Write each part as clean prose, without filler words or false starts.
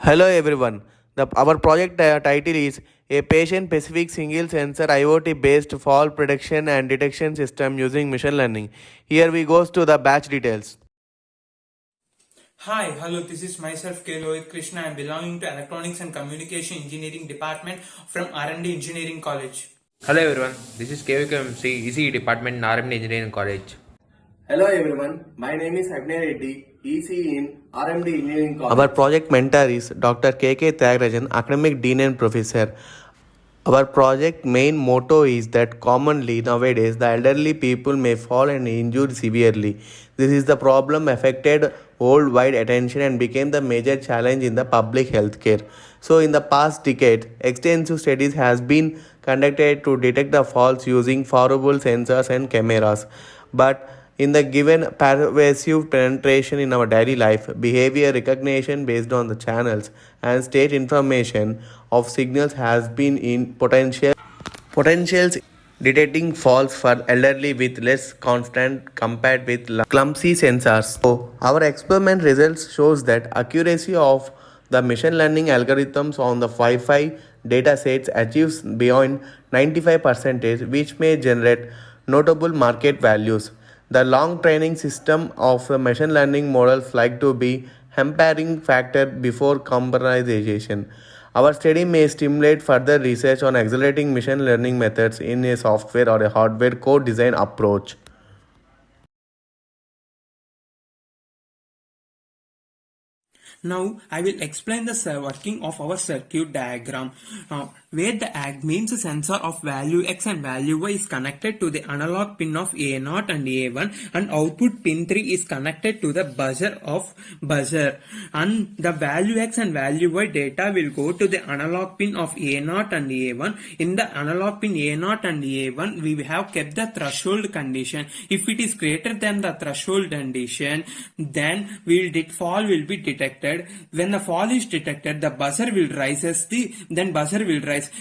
Hello everyone. Our project title is a patient-specific single-sensor IoT-based fall prediction and detection system using machine learning. Here we goes to the batch details. Hi, hello, this is myself K. Lohit Krishna. I am belonging to Electronics and Communication Engineering Department from R&D Engineering College. Hello everyone, this is KVKMC ECE Department in RMD Engineering College. Hello everyone, my name is Agnay Reddy, EC in RMD Engineering College. Our project mentor is Dr. K.K. Tyagarajan, Academic Dean and Professor. Our project main motto is that commonly nowadays the elderly people may fall and injure severely. This is the problem affected worldwide attention and became the major challenge in the public healthcare. So in the past decade, extensive studies has been conducted to detect the falls using wearable sensors and cameras. But in the given pervasive penetration in our daily life, behavior recognition based on the channels and state information of signals has been in potentials detecting falls for elderly with less constant compared with clumsy sensors. So our experiment results shows that accuracy of the machine learning algorithms on the Wi-Fi datasets achieves beyond 95%, which may generate notable market values. The long training system of the machine learning models like to be hampering factor before commercialization. Our study may stimulate further research on accelerating machine learning methods in a software or a hardware co-design approach. Now I will explain the working of our circuit diagram. Where the AG means the sensor of value X and value Y is connected to the analog pin of A0 and A1, and output pin 3 is connected to the buzzer of buzzer, and the value X and value Y data will go to the analog pin of A0 and A1. In the analog pin A0 and A1 we have kept the threshold condition. If it is greater than the threshold condition, then fall will be detected. When the fall is detected, the buzzer will rise.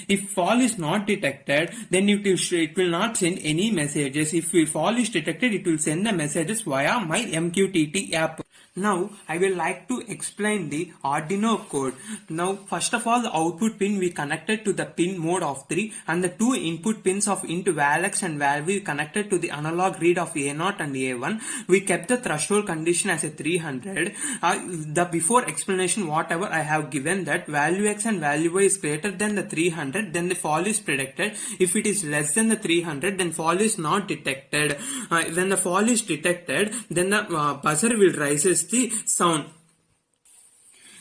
If fall is not detected, then it will not send any messages. If fall is detected, it will send the messages via my MQTT app. Now I will like to explain the Arduino code. Now first of all, the output pin we connected to the pin mode of 3, and the two input pins of int valx and valve connected to the analog read of A0 and A1. We kept the threshold condition as a 300. The before explanation whatever I have given, that value x and value y is greater than the 300, then the fall is predicted. If it is less than the 300, then fall is not detected. When the fall is detected, then the buzzer will rises the sound.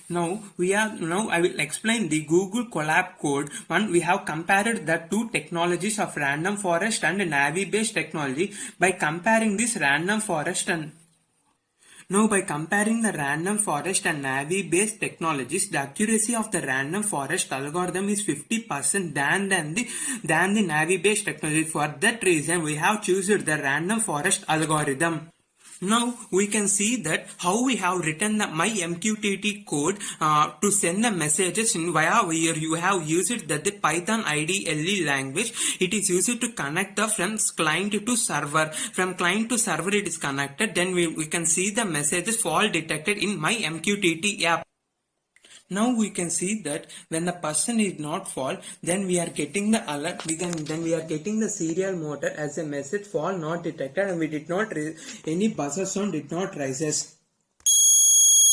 Now I will explain the Google Colab code. One, we have compared the two technologies of random forest and Navi based technology. By comparing this random forest and by comparing the random forest and Navi based technologies, the accuracy of the random forest algorithm is 50% than the Navi based technology. For that reason, we have chosen the random forest algorithm. Now we can see that how we have written the my MQTT code to send the messages in via where you have used the Python IDLE language. It is used to connect the from client to server. From client to server it is connected. Then we can see the messages fall detected in my MQTT app. Now we can see that when the person is not fall, then we are getting the alert. Then we are getting the serial motor as a message fall not detected, and we did not any buzzer sound did not rises.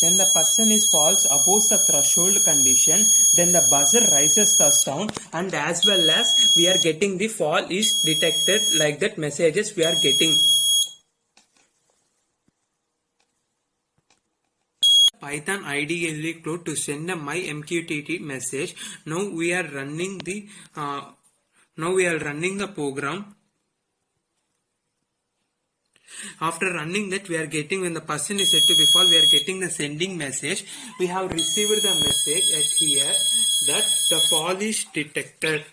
When the person is falls above the threshold condition, then the buzzer rises the sound, and as well as we are getting the fall is detected, like that messages we are getting. Python IDLE code to send a my MQTT message. Now we are running the program. After running that, we are getting, when the person is set to be fall, we are getting the sending message. We have received the message at here that the fall is detected,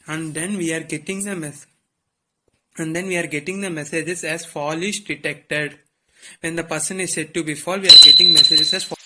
and then we are getting the messages as fall is detected. When the person is said to be fall, we are getting messages as fall.